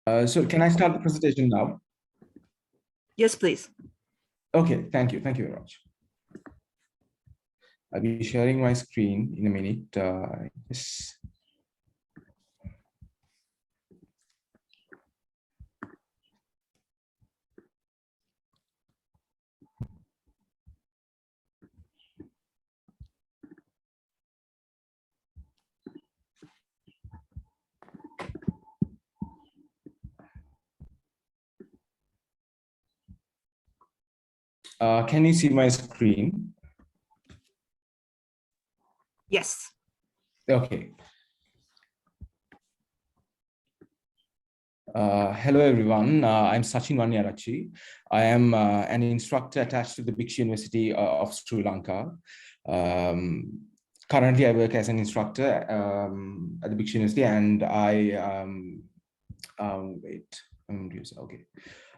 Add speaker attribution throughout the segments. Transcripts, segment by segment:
Speaker 1: So can I start the presentation now?
Speaker 2: Yes, please.
Speaker 1: Okay, thank you. Thank you very much. I'll be sharing my screen in a minute. Yes. Can you see my screen?
Speaker 2: Yes.
Speaker 1: Okay. Hello, everyone. I'm Sachin Wanniarachchi. I am an instructor attached to the Bhikshu University of Sri Lanka. Currently, I work as an instructor at the Bhikshu University, and I okay.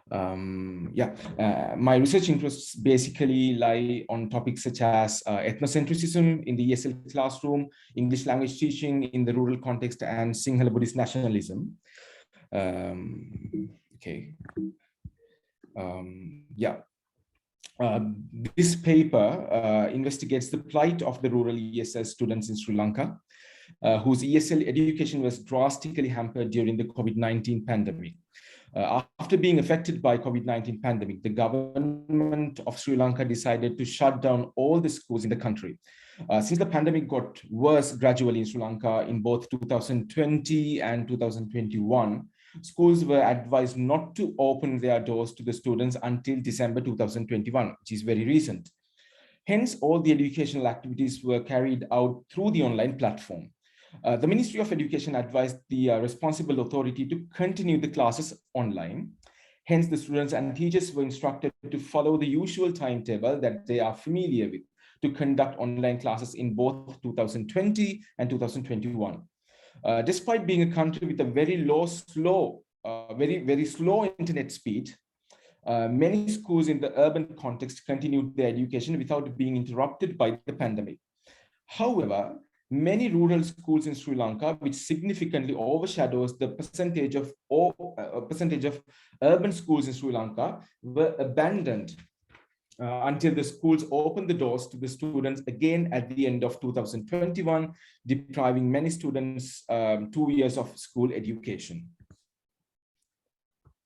Speaker 1: My research interests basically lie on topics such as ethnocentrism in the ESL classroom, English language teaching in the rural context, and Sinhala Buddhist nationalism. Okay. This paper investigates the plight of the rural ESL students in Sri Lanka, whose ESL education was drastically hampered during the COVID-19 pandemic. After being affected by COVID-19 pandemic, the government of Sri Lanka decided to shut down all the schools in the country. Since the pandemic got worse gradually in Sri Lanka in both 2020 and 2021, schools were advised not to open their doors to the students until December 2021, which is very recent. Hence, all the educational activities were carried out through the online platform. The Ministry of Education advised the responsible authority to continue the classes online. Hence, the students and teachers were instructed to follow the usual timetable that they are familiar with to conduct online classes in both 2020 and 2021. Despite being a country with a very slow internet speed, many schools in the urban context continued their education without being interrupted by the pandemic. However, many rural schools in Sri Lanka, which significantly overshadows the percentage of urban schools in Sri Lanka, were abandoned until the schools opened the doors to the students again at the end of 2021, depriving many students 2 years of school education.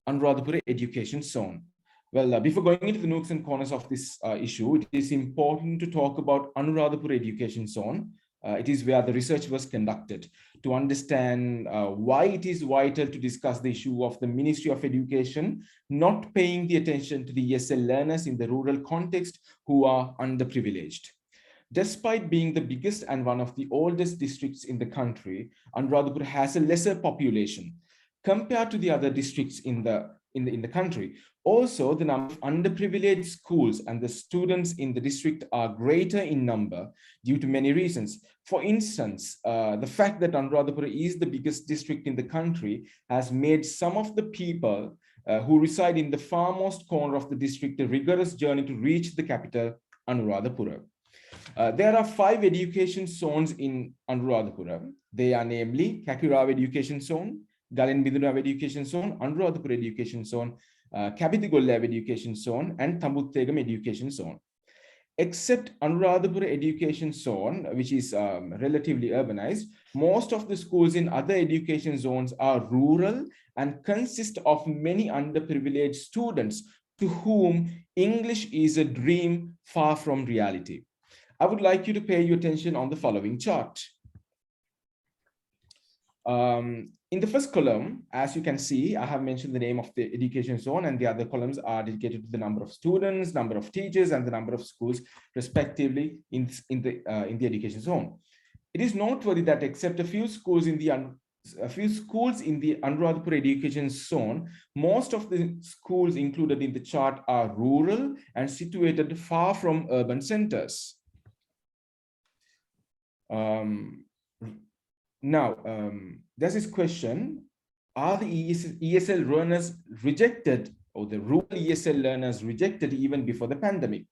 Speaker 1: Anuradhapura Education Zone. Well, before going into the nooks and corners of this issue, it is important to talk about Anuradhapura Education Zone. It is where the research was conducted to understand why it is vital to discuss the issue of the Ministry of Education not paying the attention to the ESL learners in the rural context who are underprivileged. Despite being the biggest and one of the oldest districts in the country, Anuradhapura has a lesser population compared to the other districts in the country. Also, the number of underprivileged schools and the students in the district are greater in number due to many reasons. For instance, the fact that Anuradhapura is the biggest district in the country has made some of the people who reside in the farmost corner of the district a rigorous journey to reach the capital, Anuradhapura. There are 5 education zones in Anuradhapura. They are namely Kakirawa Education Zone, Galen Bidunava Education Zone, Anuradhapura Education Zone, Kapithigolla Education Zone, and Tambuthegam Education Zone. Except Anuradhapura Education Zone, which is relatively urbanized, most of the schools in other education zones are rural and consist of many underprivileged students to whom English is a dream far from reality. I would like you to pay your attention on the following chart. In the first column, as you can see, I have mentioned the name of the education zone, and the other columns are dedicated to the number of students, number of teachers, and the number of schools, respectively, in the education zone. It is noteworthy that except a few schools in the Anuradhapura education zone, most of the schools included in the chart are rural and situated far from urban centers. Now, there's this question, are the ESL learners rejected, or the rural ESL learners rejected even before the pandemic?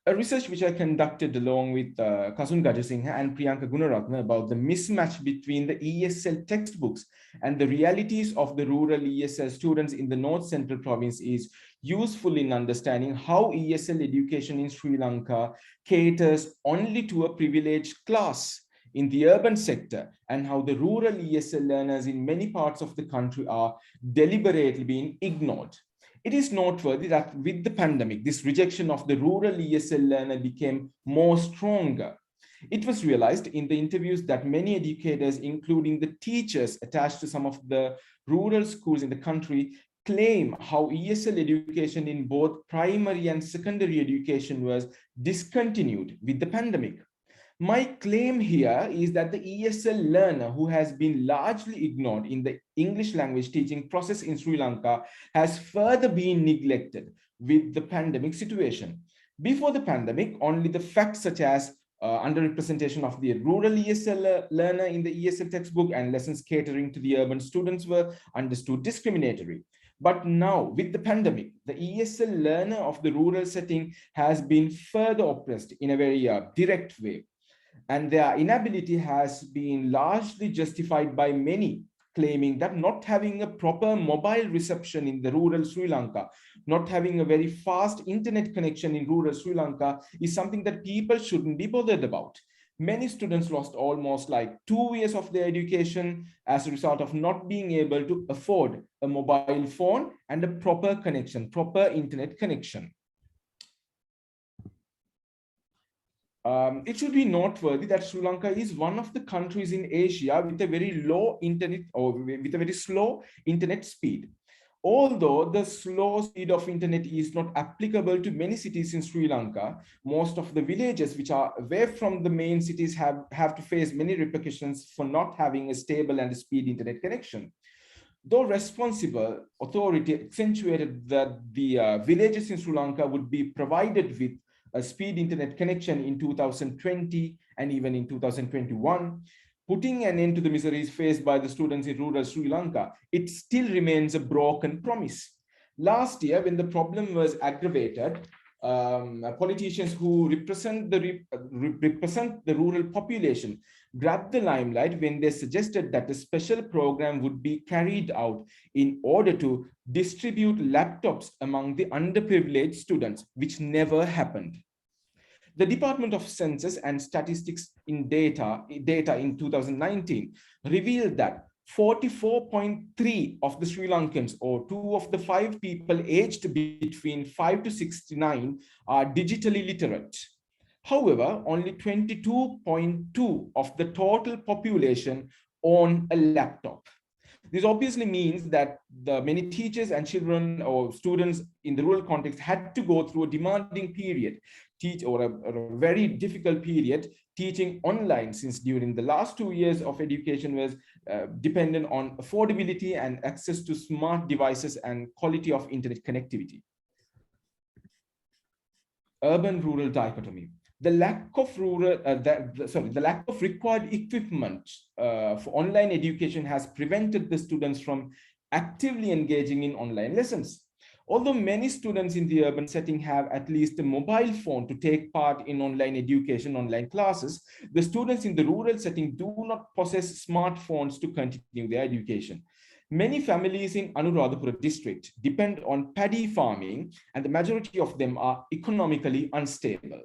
Speaker 1: a research which I conducted along with Kasun Gajasinghe and Priyanka Gunaratne about the mismatch between the ESL textbooks and the realities of the rural ESL students in the North Central province is useful in understanding how ESL education in Sri Lanka caters only to a privileged class in the urban sector, and how the rural ESL learners in many parts of the country are deliberately being ignored. It is noteworthy that with the pandemic, this rejection of the rural ESL learner became more stronger. It was realized in the interviews that many educators, including the teachers attached to some of the rural schools in the country, claim how ESL education in both primary and secondary education was discontinued with the pandemic. My claim here is that the ESL learner who has been largely ignored in the English language teaching process in Sri Lanka has further been neglected with the pandemic situation. Before the pandemic, only the facts such as underrepresentation of the rural ESL learner in the ESL textbook and lessons catering to the urban students were understood discriminatory. But now, with the pandemic, the ESL learner of the rural setting has been further oppressed in a very direct way. And their inability has been largely justified by many, claiming that not having a proper mobile reception in the rural Sri Lanka, not having a very fast internet connection in rural Sri Lanka is something that people shouldn't be bothered about. Many students lost almost like 2 years of their education as a result of not being able to afford a mobile phone and a proper connection, proper internet connection. It should be noteworthy that Sri Lanka is one of the countries in Asia with a very low internet or with a very slow internet speed. Although the slow speed of internet is not applicable to many cities in Sri Lanka, most of the villages which are away from the main cities have to face many repercussions for not having a stable and speed internet connection. Though responsible authority accentuated that the villages in Sri Lanka would be provided with a speed internet connection in 2020 and even in 2021, putting an end to the miseries faced by the students in rural Sri Lanka, it still remains a broken promise. Last year, when the problem was aggravated, politicians who represent the rural population grabbed the limelight when they suggested that a special program would be carried out in order to distribute laptops among the underprivileged students, which never happened. The Department of Census and Statistics in data in 2019 revealed that 44.3 of the Sri Lankans, or 2 of the 5 people aged between 5 to 69, are digitally literate. However, only 22.2 of the total population own a laptop. This obviously means that the many teachers and children or students in the rural context had to go through a demanding period, a very difficult period teaching online, since during the last 2 years of education was dependent on affordability and access to smart devices and quality of internet connectivity. Urban-rural dichotomy. The lack of the lack of required equipment for online education has prevented the students from actively engaging in online lessons. Although many students in the urban setting have at least a mobile phone to take part in online education, online classes, the students in the rural setting do not possess smartphones to continue their education. Many families in Anuradhapura district depend on paddy farming, and the majority of them are economically unstable.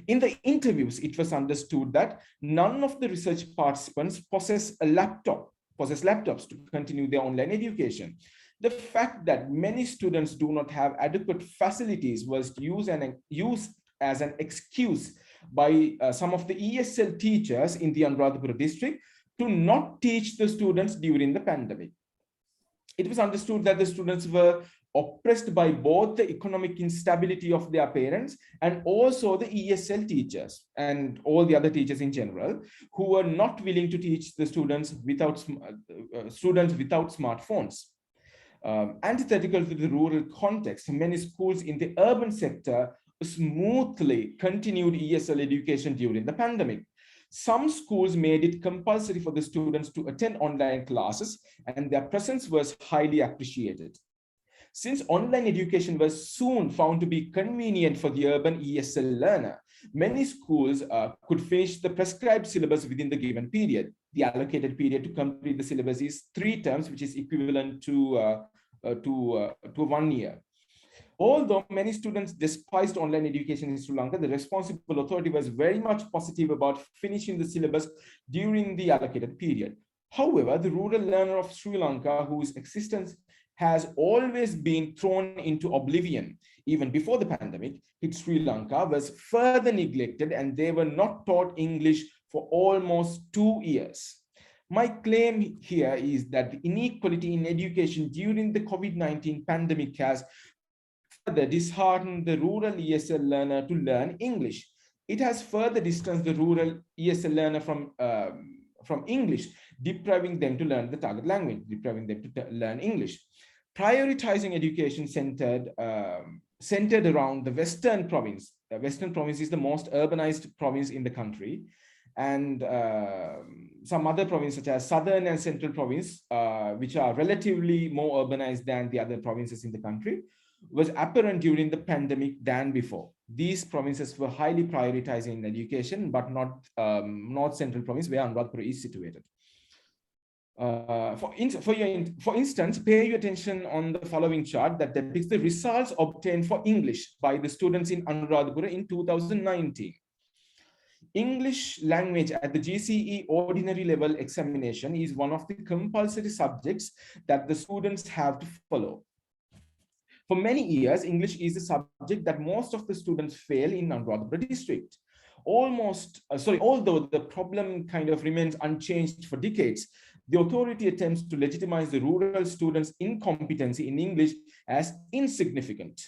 Speaker 1: In the interviews, it was understood that none of the research participants possess laptops to continue their online education. The fact that many students do not have adequate facilities was used as an excuse by some of the ESL teachers in the Anuradhapura district to not teach the students during the pandemic. It was understood that the students were oppressed by both the economic instability of their parents and also the ESL teachers and all the other teachers in general, who were not willing to teach the students without smartphones. Antithetical to the rural context, many schools in the urban sector smoothly continued ESL education during the pandemic. Some schools made it compulsory for the students to attend online classes, and their presence was highly appreciated. Since online education was soon found to be convenient for the urban ESL learner, many schools could finish the prescribed syllabus within the given period. The allocated period to complete the syllabus is 3 terms, which is equivalent to 1 year. Although many students despised online education in Sri Lanka, the responsible authority was very much positive about finishing the syllabus during the allocated period. However, the rural learner of Sri Lanka, whose existence has always been thrown into oblivion, even before the pandemic hit Sri Lanka, was further neglected, and they were not taught English for almost 2 years. My claim here is that the inequality in education during the COVID-19 pandemic has further disheartened the rural ESL learner to learn English. It has further distanced the rural ESL learner from English, depriving them to learn the target language, depriving them to learn English. Prioritizing education centered around the Western province. The Western province is the most urbanized province in the country, and some other provinces such as Southern and Central province, which are relatively more urbanized than the other provinces in the country, was apparent during the pandemic than before. These provinces were highly prioritizing education, but not North Central province, where Anuradhapura is situated. For instance, pay your attention on the following chart that depicts the results obtained for English by the students in Anuradhapura in 2019. English language at the GCE ordinary level examination is one of the compulsory subjects that the students have to follow. For many years, English is a subject that most of the students fail in Anuradhapura district. Although the problem kind of remains unchanged for decades, the authority attempts to legitimize the rural students' incompetency in English as insignificant.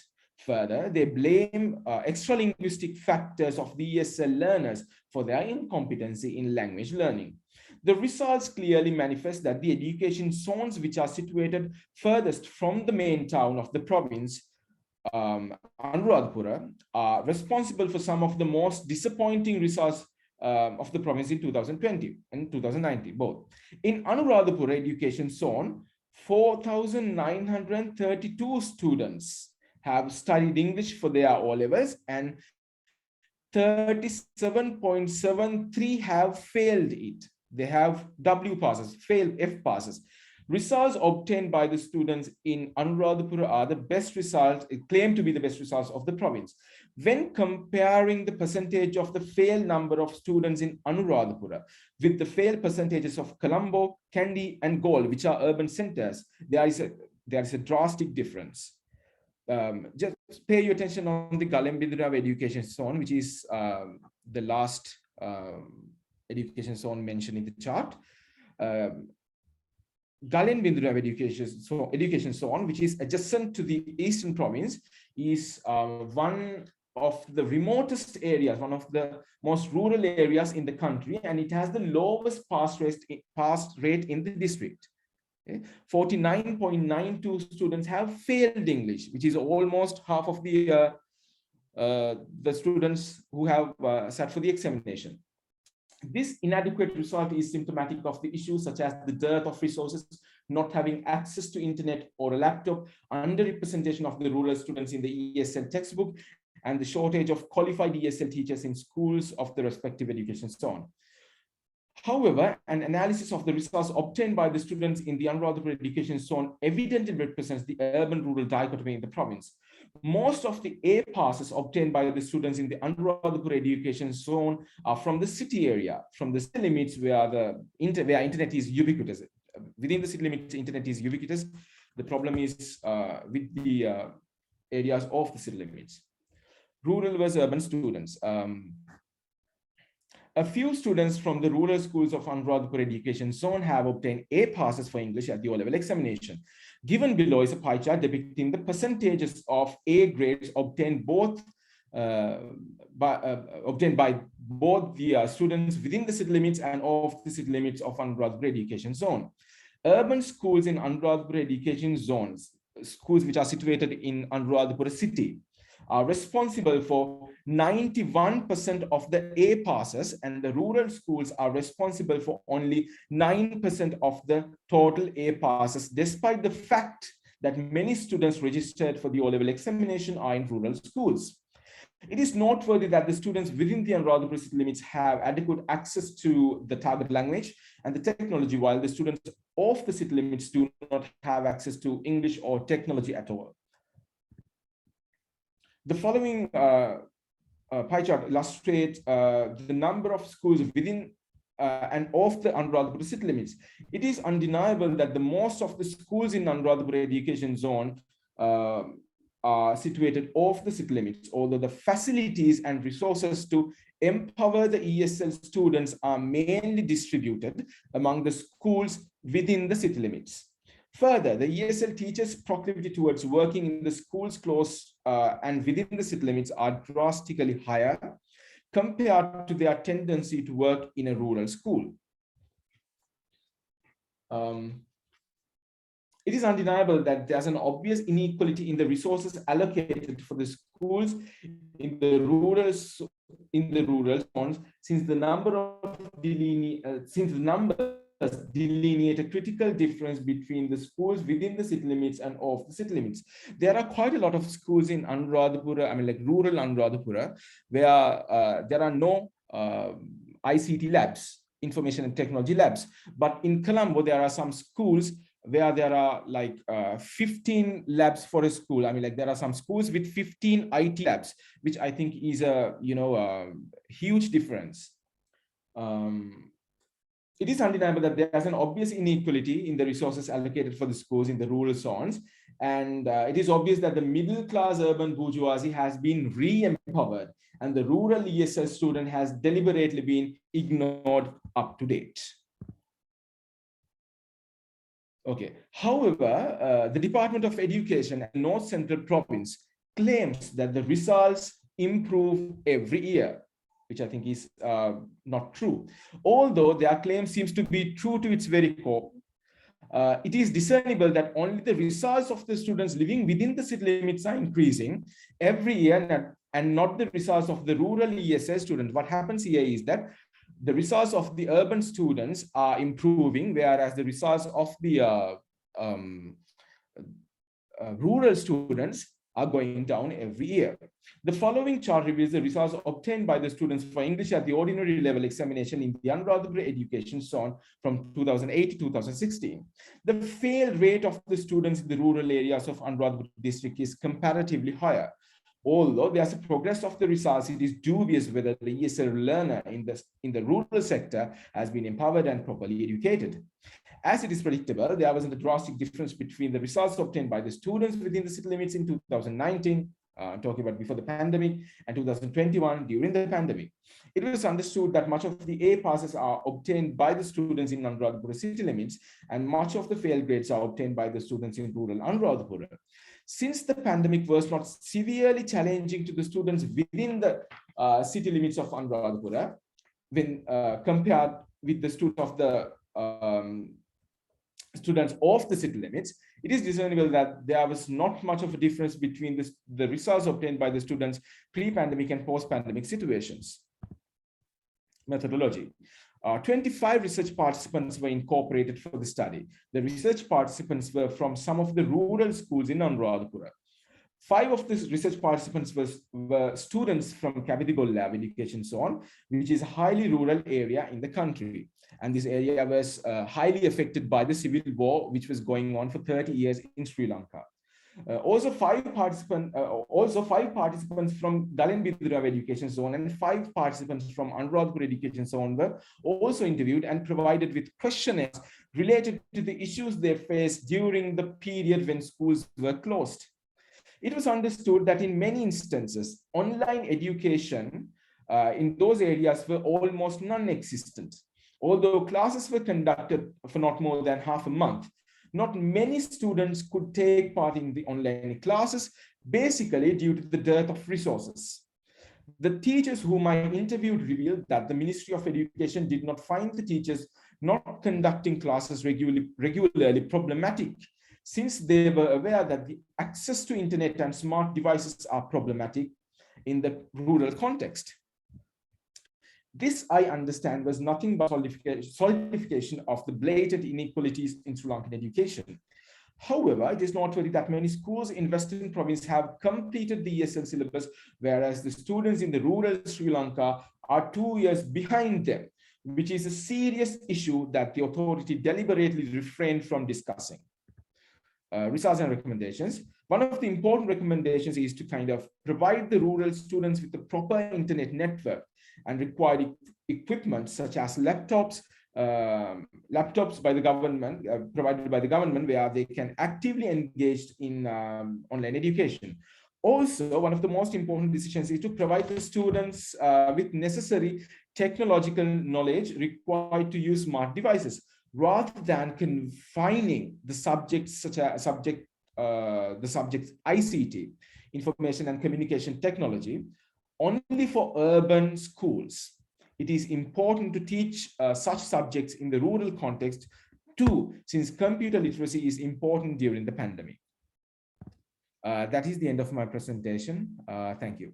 Speaker 1: Further, they blame extra-linguistic factors of the ESL learners for their incompetency in language learning. The results clearly manifest that the education zones which are situated furthest from the main town of the province, Anuradhapura, are responsible for some of the most disappointing results of the province in 2020 and 2019, both. In Anuradhapura education zone, 4,932 students have studied English for their O-levels, and 37.73 have failed it. They have W passes, failed F passes. Results obtained by the students in Anuradhapura are the best results, claimed to be the best results of the province. When comparing the percentage of the fail number of students in Anuradhapura with the fail percentages of Colombo, Kandy, and Galle, which are urban centers, there is a drastic difference. Just pay your attention on the Galembindra education zone, which is the last education zone mentioned in the chart. Galembindra education zone, which is adjacent to the eastern province, is one of the remotest areas, one of the most rural areas in the country, and it has the lowest pass rate in the district. 49.92 students have failed English, which is almost half of the students who have sat for the examination. This inadequate result is symptomatic of the issues such as the dearth of resources, not having access to internet or a laptop, underrepresentation of the rural students in the ESL textbook, and the shortage of qualified ESL teachers in schools of the respective education zone. However, an analysis of the results obtained by the students in the Anuradhapura education zone evidently represents the urban-rural dichotomy in the province. Most of the A passes obtained by the students in the Anuradhapura education zone are from the city area, from the city limits where internet is ubiquitous. Within the city limits, internet is ubiquitous. The problem is with the areas of the city limits. Rural versus urban students. A few students from the rural schools of Anuradhapura education zone have obtained A passes for English at the O-level examination. Given below is a pie chart depicting the percentages of A grades obtained by both the students within the city limits and off the city limits of Anuradhapura education zone. Urban schools in Anuradhapura education zones, schools which are situated in Anuradhapura city, are responsible for 91% of the A passes, and the rural schools are responsible for only 9% of the total A passes, despite the fact that many students registered for the O-level examination are in rural schools. It is noteworthy that the students within the Anuradhapura city limits have adequate access to the target language and the technology, while the students of the city limits do not have access to English or technology at all. The following pie chart illustrates the number of schools within and of the Anuradhapura city limits. It is undeniable that the most of the schools in Anuradhapura education zone are situated off the city limits, although the facilities and resources to empower the ESL students are mainly distributed among the schools within the city limits. Further, the ESL teachers' proclivity towards working in the schools close and within the city limits are drastically higher compared to their tendency to work in a rural school. It is undeniable that there's an obvious inequality in the resources allocated for the schools in the rural zones, since the numbers delineate a critical difference between the schools within the city limits and off the city limits. There are quite a lot of schools in Anuradhapura, I mean like rural Anuradhapura, where there are no ICT labs, information and technology labs. But in Colombo, there are some schools where there are like 15 labs for a school. I mean, like there are some schools with 15 IT labs, which I think is a huge difference. It is undeniable that there's an obvious inequality in the resources allocated for the schools in the rural zones. And it is obvious that the middle class urban bourgeoisie has been re-empowered and the rural ESL student has deliberately been ignored up to date. Okay. However, the Department of Education and North Central Province claims that the results improve every year, which I think is not true. Although their claim seems to be true to its very core, it is discernible that only the results of the students living within the city limits are increasing every year and not the results of the rural ESL students. What happens here is that the results of the urban students are improving, whereas the results of the rural students are going down every year. The following chart reveals the results obtained by the students for English at the ordinary level examination in the Anuradhapura education zone from 2008 to 2016. The fail rate of the students in the rural areas of Anuradhapura district is comparatively higher. Although there's a progress of the results, it is dubious whether the ESL learner in the rural sector has been empowered and properly educated. As it is predictable, there wasn't a drastic difference between the results obtained by the students within the city limits in 2019, talking about before the pandemic, and 2021 during the pandemic. It was understood that much of the A passes are obtained by the students in Anuradhapura city limits, and much of the fail grades are obtained by the students in rural Anuradhapura. Since the pandemic was not severely challenging to the students within the city limits of Anuradhapura, when compared with the students of the students of the city limits, it is discernible that there was not much of a difference between the results obtained by the students pre-pandemic and post-pandemic situations. Methodology. 25 research participants were incorporated for the study. The research participants were from some of the rural schools in Anuradhapura. 5 of the research participants were students from Kavidigol Lab Education Zone, which is a highly rural area in the country. And this area was highly affected by the civil war, which was going on for 30 years in Sri Lanka. Also, 5 participants from Galenbidurav Education Zone and 5 participants from Anuradhapura Education Zone were also interviewed and provided with questionnaires related to the issues they faced during the period when schools were closed. It was understood that in many instances, online education in those areas were almost non-existent. Although classes were conducted for not more than half a month, not many students could take part in the online classes, basically due to the dearth of resources. The teachers whom I interviewed revealed that the Ministry of Education did not find the teachers not conducting classes regularly problematic, since they were aware that the access to internet and smart devices are problematic in the rural context. This, I understand, was nothing but solidification of the blatant inequalities in Sri Lankan education. However, it is noteworthy that many schools in Western province have completed the ESL syllabus, whereas the students in the rural Sri Lanka are 2 years behind them, which is a serious issue that the authority deliberately refrained from discussing. Results and recommendations. One of the important recommendations is to kind of provide the rural students with the proper internet network and required equipment such as laptops by the government, provided by the government, where they can actively engage in online education. Also, one of the most important decisions is to provide the students with necessary technological knowledge required to use smart devices, rather than confining the subjects such as the subjects ICT, information and communication technology, only for urban schools. It is important to teach such subjects in the rural context too, since computer literacy is important during the pandemic. That is the end of my presentation. Thank you.